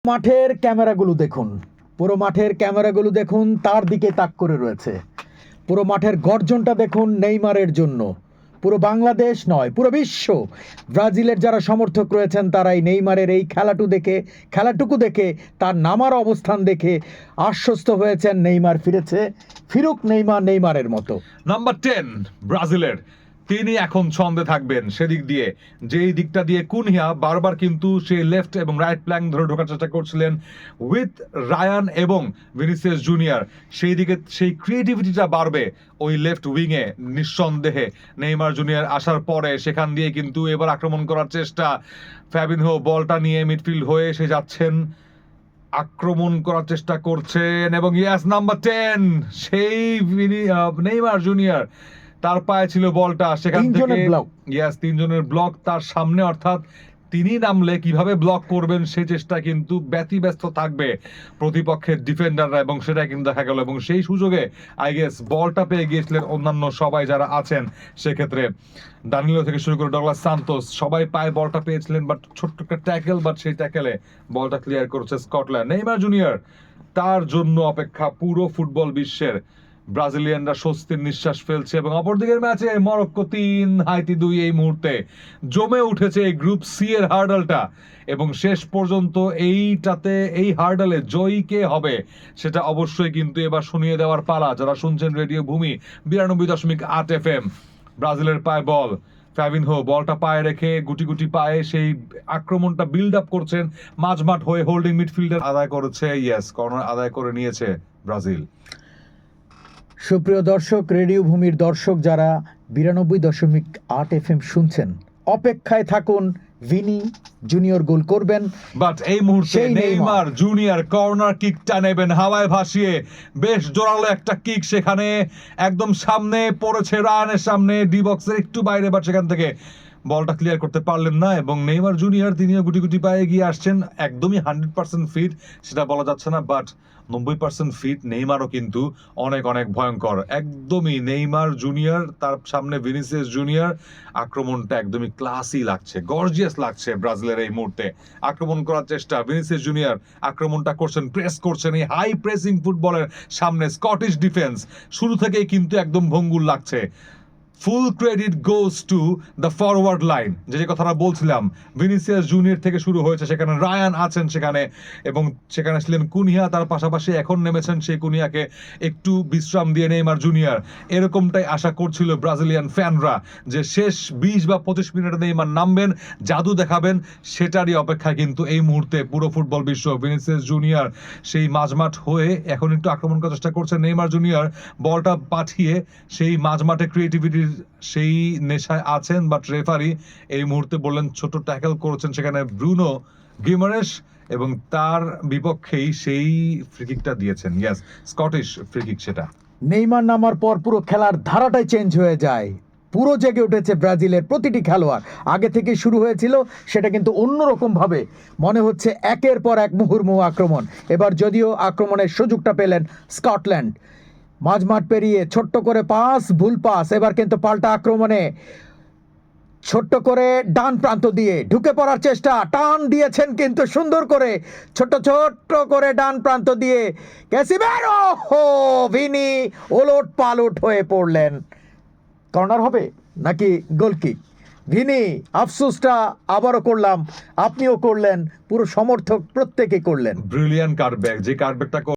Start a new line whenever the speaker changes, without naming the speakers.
মাঠের ক্যামেরাগুলো দেখুন, পুরো মাঠের ক্যামেরাগুলো দেখুন, তার দিকে তাক করে রয়েছে। পুরো মাঠের গর্জনটা দেখুন নেইমারের জন্য। পুরো বাংলাদেশ নয়, পুরো বিশ্ব, ব্রাজিলের যারা সমর্থক রয়েছেন তারাই নেইমারের এই খেলাটুকু দেখে তার নামার অবস্থান দেখে আশ্বস্ত হয়েছেন নেইমার ফিরেছে, ফিরুক নেইমারের মতো।
নাম্বার 10 ব্রাজিলের, তিনি এখন ছন্দে থাকবেন সেদিক দিয়ে, যেই দিকটা দিয়ে কুনহিয়া বারবার কিন্তু সেই লেফট এবং রাইট প্ল্যাঙ্ক ধরে ঢোকার চেষ্টা করছিলেন উইথ রায়ান এবং ভিনিসিয়াস জুনিয়র। সেই দিকে সেই ক্রিয়েটিভিটিটা বাড়বে ওই লেফট উইংয়ে নিঃসন্দেহে। নেইমার জুনিয়র আসার পরে সেখান দিয়ে কিন্তু এবার আক্রমণ করার চেষ্টা। ফ্যাবিনহো বলটা নিয়ে মিডফিল্ড হয়ে এসে যাচ্ছেন, আক্রমণ করার চেষ্টা করছেন এবং ইয়াস নাম্বার 10 সেই নেইমার জুনিয়র, তার পায়ে ছিল বলটা, সেখান থেকে ইয়াস তিনজনের ব্লক তার সামনে, অর্থাৎ তিনি নামলে কিভাবে ব্লক করবেন সেই চেষ্টা কিন্তু ব্যতিব্যস্ত থাকবে প্রতিপক্ষের ডিফেন্ডাররা, এবং সেটা কিন্তু দেখা গেল। এবং সেই সুযোগে আই গেস বলটা পেয়ে গিয়েছিলেন অন্যান্য সবাই যারা আছেন, সেক্ষেত্রে দানিলো থেকে শুরু করে ডগলাস সান্তোস সবাই পায়ে বলটা পেয়েছিলেন, বাট ছোট্ট একটা ট্যাকেল, বাট সেই ট্যাকেলে বলটা ক্লিয়ার করেছে স্কটল্যান্ড। নেইমার জুনিয়র, তার জন্য অপেক্ষা পুরো ফুটবল বিশ্বের। ব্রাজিলিয়ানরা স্বস্তির নিঃশ্বাস ফেলছে এবং অপরদিকের ম্যাচে মরক্কো 3 হাইতি 2 এই মুহূর্তে জমে উঠেছে গ্রুপ সি এর হার্ডালটা, এবং শেষ পর্যন্ত এই হার্ডালে জয়ী কে হবে সেটা অবশ্যই কিন্তু এবার শুনিয়ে দেওয়ার পালা। যারা শুনছেন রেডিও ভূমি 92.8 FM। ব্রাজিলের পায়ে বল, ফ্যাবিনহো বলটা পায়ে রেখে গুটি গুটি পায়ে সেই আক্রমণটা বিল্ড আপ করছেন মাঝমাঠ হয়ে, হোল্ডিং মিডফিল্ডার আদায় করেছে, ইয়েস কর্নার আদায় করে নিয়েছে ব্রাজিল।
সুপ্রিয় দর্শক, রেডিও ভূমির দর্শক যারা 92.8 FM শুনছেন, অপেক্ষায় থাকুন, ভিনি জুনিয়র গোল করবেন।
বাট এই মুহূর্তে নেইমার জুনিয়র কর্নার কিকটা নেবেন হাওয়ায় ভাসিয়ে, বেশ জোরালো একটা কিক, সেখানে একদম সামনে পড়েছে রায়ানের সামনে, ডি বক্সের একটু বাইরে, বাট সেখান থেকে বলটা ক্লিয়ার করতে পারলেন না। এবং নেইমার জুনিয়র তিনিও গুটি গুটি পায়ে গিয়ে আসছেন, একদমই 100% ফিট সেটা বলা যাচ্ছে না, বাট 90% ফিট। নেইমারও কিন্তু অনেক অনেক ভয়ঙ্কর, একদমই নেইমার জুনিয়র, তার সামনে ভিনিসিয়াস জুনিয়র। আক্রমণটা একদমই ক্লাসি লাগছে, গর্জিয়াস লাগছে ব্রাজিলের এই মুহূর্তে আক্রমণ করার চেষ্টা। ভিনিসিয়াস জুনিয়র আক্রমণটা করছেন, প্রেস করছেন, এই হাই প্রেসিং ফুটবলের সামনে স্কটিশ ডিফেন্স শুরু থেকেই কিন্তু একদম ভঙ্গুর লাগছে। ফুল credit goes to the forward line, যে কথাটা বলছিলাম, ভিনিসিয়াস জুনিয়র থেকে শুরু হয়েছে, সেখানে রায়ান আছেন সেখানে, এবং সেখানে ছিলেন কুনহিয়া, তার পাশাপাশি এখন নেমেছেন সেই কুনহিয়াকে একটু বিশ্রাম দিয়ে নেইমার জুনিয়র। এরকমটাই আশা করছিল ব্রাজিলিয়ান ফ্যানরা, যে শেষ 20 বা 25 মিনিটে নেইমার নামবেন, জাদু দেখাবেন, সেটারই অপেক্ষায় কিন্তু এই মুহূর্তে পুরো ফুটবল বিশ্ব। ভিনিসিয়াস জুনিয়র সেই মাঝমাঠ হয়ে এখন একটু আক্রমণ করার চেষ্টা করছেন, নেইমার জুনিয়র বলটা পাঠিয়ে সেই মাঝমাঠে ক্রিয়েটিভিটির সেই নেশায় আছেন, বাট রেফারি এই মুহূর্তে বললেন ছোট ট্যাকল করেছেন সেখানে ব্রুনো গিমারেশ, এবং তার বিপক্ষেই সেই ফ্রিকিকটা দিয়েছেন, ইয়েস স্কটিশ ফ্রিকিক। সেটা
নেইমার নামার পর পুরো খেলার ধারাটাই চেঞ্জ হয়ে যায়, পুরো জেগে উঠেছে ব্রাজিলের প্রতিটি খেলোয়াড়। আগে থেকে শুরু হয়েছিল সেটা কিন্তু অন্যরকম ভাবে মনে হচ্ছে, একের পর এক মুহুর্মুহু আক্রমণ। এবার যদিও আক্রমণের সুযোগটা পেলেন স্কটল্যান্ড, মাঝমাঠ পেরিয়ে ছোট্ট করে ভুল পাস, এবার কিন্তু পাল্টা আক্রমণে ছোট্ট করে ডান প্রান্ত দিয়ে ঢুকে পড়ার চেষ্টা, টান দিয়েছেন কিন্তু সুন্দর করে, ছোট্ট করে ডান প্রান্ত দিয়ে ক্যাসিমেরো, ভিনি ওলট পালট হয়ে পড়লেন। কর্নার হবে নাকি গোলকিক? ভিনি, আফসোসটা আবারও করলাম, আপনিও করলেন, পুরো সমর্থক প্রত্যেকে করলেন।
ব্রিলিয়ান্ট কাটব্যাক, যে কাটব্যাকটা